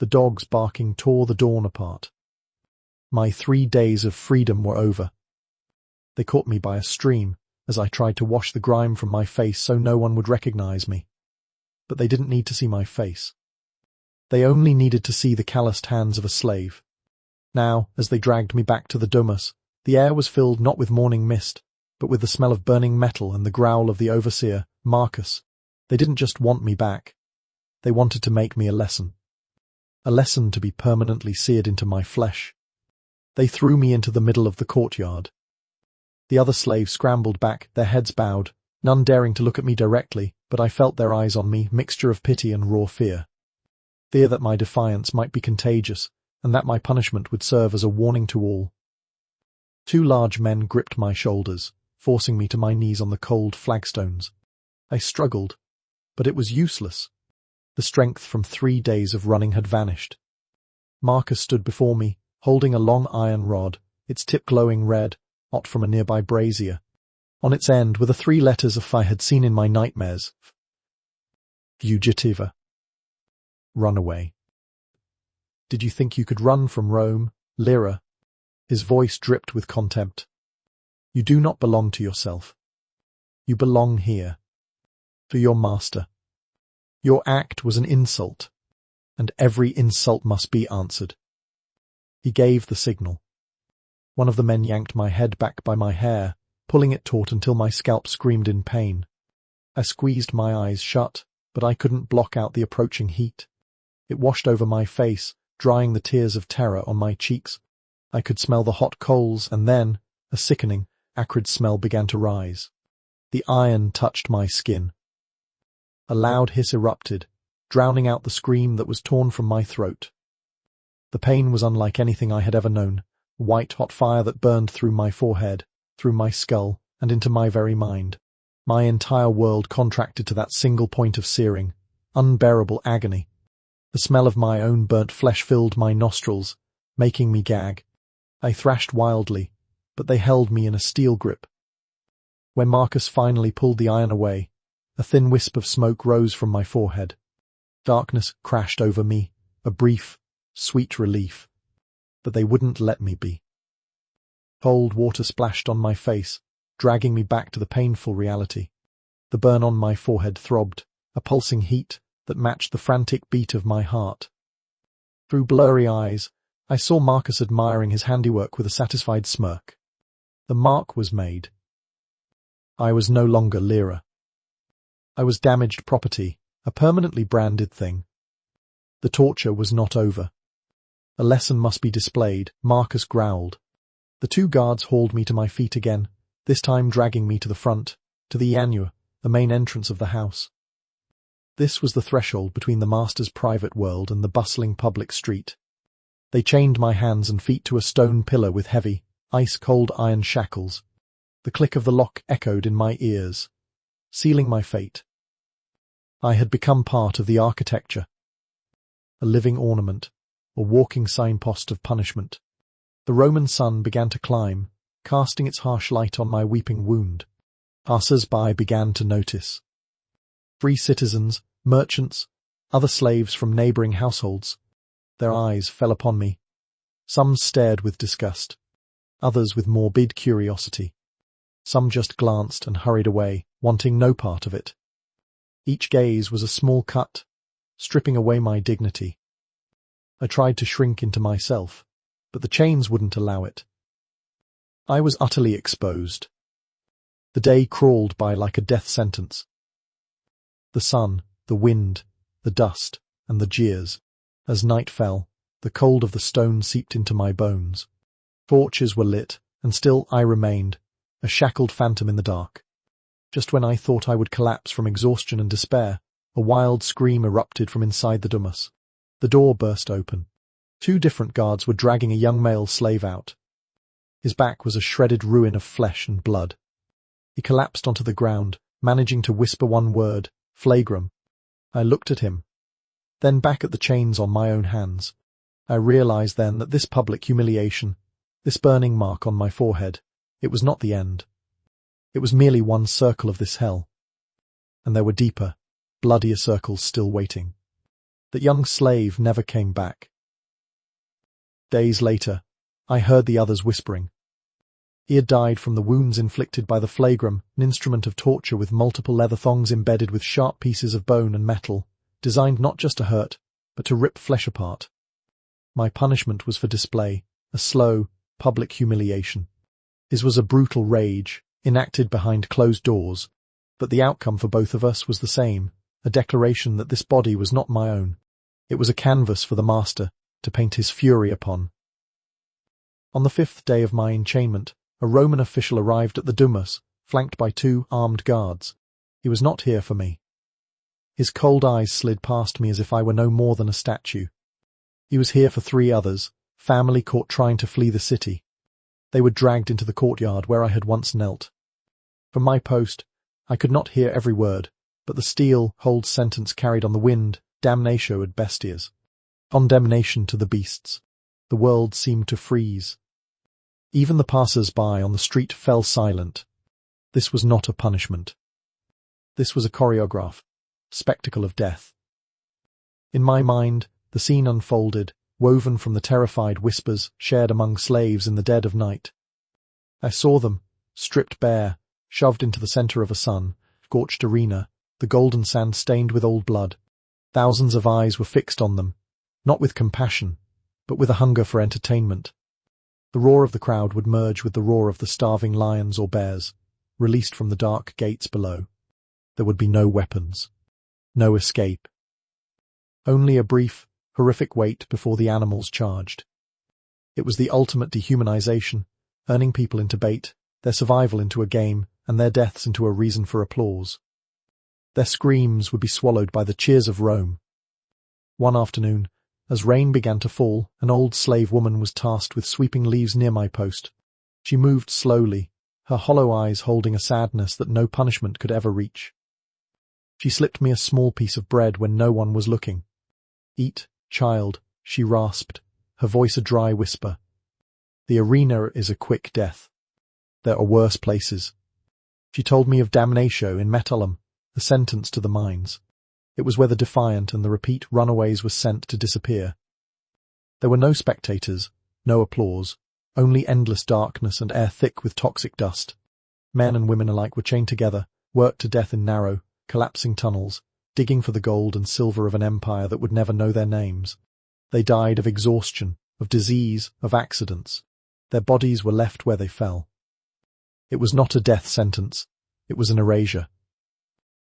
The dogs barking tore the dawn apart. My 3 days of freedom were over. They caught me by a stream as I tried to wash the grime from my face so no one would recognize me. But they didn't need to see my face. They only needed to see the calloused hands of a slave. Now, as they dragged me back to the domus, the air was filled not with morning mist, but with the smell of burning metal and the growl of the overseer, Marcus. They didn't just want me back. They wanted to make me a lesson. A lesson to be permanently seared into my flesh. They threw me into the middle of the courtyard. The other slaves scrambled back, their heads bowed, none daring to look at me directly, but I felt their eyes on me, mixture of pity and raw fear. Fear that my defiance might be contagious, and that my punishment would serve as a warning to all. 2 large men gripped my shoulders, forcing me to my knees on the cold flagstones. I struggled, but it was useless. The strength from 3 days of running had vanished. Marcus stood before me, holding a long iron rod, its tip glowing red, hot from a nearby brazier. On its end were the 3 letters of I had seen in my nightmares. Fugitiva. Runaway. Did you think you could run from Rome, Lyra? His voice dripped with contempt. You do not belong to yourself. You belong here. To your master. Your act was an insult, and every insult must be answered. He gave the signal. One of the men yanked my head back by my hair, pulling it taut until my scalp screamed in pain. I squeezed my eyes shut, but I couldn't block out the approaching heat. It washed over my face, drying the tears of terror on my cheeks. I could smell the hot coals, and then, a sickening, acrid smell began to rise. The iron touched my skin. A loud hiss erupted, drowning out the scream that was torn from my throat. The pain was unlike anything I had ever known, white-hot fire that burned through my forehead, through my skull, and into my very mind. My entire world contracted to that single point of searing, unbearable agony. The smell of my own burnt flesh filled my nostrils, making me gag. I thrashed wildly, but they held me in a steel grip. When Marcus finally pulled the iron away, a thin wisp of smoke rose from my forehead. Darkness crashed over me, a brief, sweet relief. But they wouldn't let me be. Cold water splashed on my face, dragging me back to the painful reality. The burn on my forehead throbbed, a pulsing heat that matched the frantic beat of my heart. Through blurry eyes, I saw Marcus admiring his handiwork with a satisfied smirk. The mark was made. I was no longer Lyra. I was damaged property, a permanently branded thing. The torture was not over. A lesson must be displayed, Marcus growled. The 2 guards hauled me to my feet again, this time dragging me to the front, to the Erasure, the main entrance of the house. This was the threshold between the master's private world and the bustling public street. They chained my hands and feet to a stone pillar with heavy, ice-cold iron shackles. The click of the lock echoed in my ears, sealing my fate. I had become part of the architecture, a living ornament, a walking signpost of punishment. The Roman sun began to climb, casting its harsh light on my weeping wound. Passers-by began to notice. Free citizens, merchants, other slaves from neighboring households. Their eyes fell upon me. Some stared with disgust, others with morbid curiosity. Some just glanced and hurried away, wanting no part of it. Each gaze was a small cut, stripping away my dignity. I tried to shrink into myself, but the chains wouldn't allow it. I was utterly exposed. The day crawled by like a death sentence. The sun, the wind, the dust, and the jeers. As night fell, the cold of the stone seeped into my bones. Torches were lit, and still I remained, a shackled phantom in the dark. Just when I thought I would collapse from exhaustion and despair, a wild scream erupted from inside the domus. The door burst open. 2 different guards were dragging a young male slave out. His back was a shredded ruin of flesh and blood. He collapsed onto the ground, managing to whisper one word, "Flagram." I looked at him, then back at the chains on my own hands. I realized then that this public humiliation, this burning mark on my forehead, it was not the end. It was merely one circle of this hell. And there were deeper, bloodier circles still waiting. That young slave never came back. Days later, I heard the others whispering. He had died from the wounds inflicted by the flagrum, an instrument of torture with multiple leather thongs embedded with sharp pieces of bone and metal, designed not just to hurt, but to rip flesh apart. My punishment was for display, a slow, public humiliation. His was a brutal rage, enacted behind closed doors, but the outcome for both of us was the same, a declaration that this body was not my own. It was a canvas for the master to paint his fury upon. On the 5th day of my enchainment, a Roman official arrived at the Domus, flanked by 2 armed guards. He was not here for me. His cold eyes slid past me as if I were no more than a statue. He was here for 3 others, family caught trying to flee the city. They were dragged into the courtyard where I had once knelt. From my post, I could not hear every word, but the steel hold sentence carried on the wind, damnatio ad bestias. Condemnation to the beasts. The world seemed to freeze. Even the passers-by on the street fell silent. This was not a punishment. This was a choreograph, spectacle of death. In my mind, the scene unfolded, woven from the terrified whispers shared among slaves in the dead of night. I saw them, stripped bare, shoved into the center of a sun-scorched arena, the golden sand stained with old blood. Thousands of eyes were fixed on them, not with compassion, but with a hunger for entertainment. The roar of the crowd would merge with the roar of the starving lions or bears, released from the dark gates below. There would be no weapons, no escape. Only a brief, horrific wait before the animals charged. It was the ultimate dehumanization, turning people into bait, their survival into a game, and their deaths into a reason for applause. Their screams would be swallowed by the cheers of Rome. One afternoon, as rain began to fall, an old slave woman was tasked with sweeping leaves near my post. She moved slowly, her hollow eyes holding a sadness that no punishment could ever reach. She slipped me a small piece of bread when no one was looking. "Eat, child," she rasped, her voice a dry whisper. "The arena is a quick death. There are worse places." She told me of damnatio in Metallum, the sentence to the mines. It was where the defiant and the repeat runaways were sent to disappear. There were no spectators, no applause, only endless darkness and air thick with toxic dust. Men and women alike were chained together, worked to death in narrow, collapsing tunnels, digging for the gold and silver of an empire that would never know their names. They died of exhaustion, of disease, of accidents. Their bodies were left where they fell. It was not a death sentence, it was an erasure.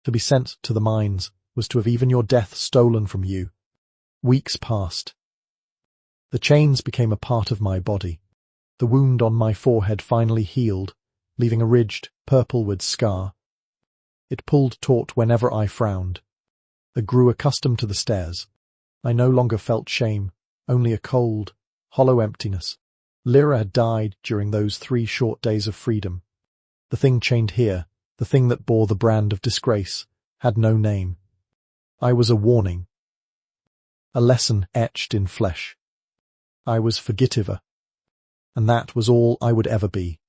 To be sent to the mines was to have even your death stolen from you. Weeks passed. The chains became a part of my body. The wound on my forehead finally healed, leaving a ridged, purple-wood scar. It pulled taut whenever I frowned. I grew accustomed to the stares. I no longer felt shame, only a cold, hollow emptiness. Lyra had died during those 3 short days of freedom. The thing chained here, the thing that bore the brand of disgrace, had no name. I was a warning. A lesson etched in flesh. I was Fugitiva. And that was all I would ever be.